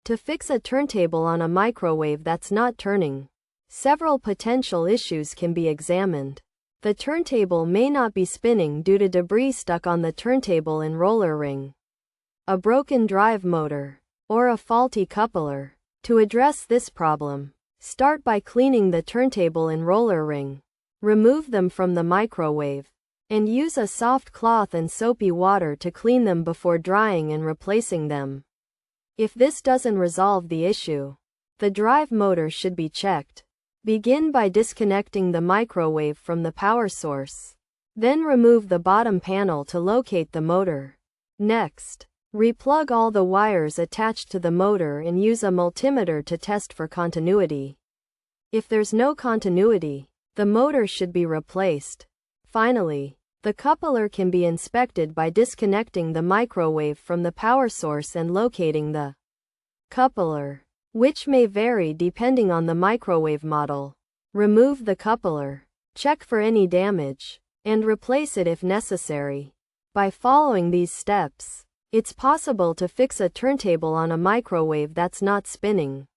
To fix a turntable on a microwave that's not turning, several potential issues can be examined. The turntable may not be spinning due to debris stuck on the turntable and roller ring, a broken drive motor, or a faulty coupler. To address this problem, start by cleaning the turntable and roller ring. Remove them from the microwave, and use a soft cloth and soapy water to clean them before drying and replacing them. If this doesn't resolve the issue, the drive motor should be checked. Begin by disconnecting the microwave from the power source. Then remove the bottom panel to locate the motor. Next, replug all the wires attached to the motor and use a multimeter to test for continuity. If there's no continuity, the motor should be replaced. Finally, the coupler can be inspected by disconnecting the microwave from the power source and locating the coupler, which may vary depending on the microwave model. Remove the coupler, check for any damage, and replace it if necessary. By following these steps, it's possible to fix a turntable on a microwave that's not spinning.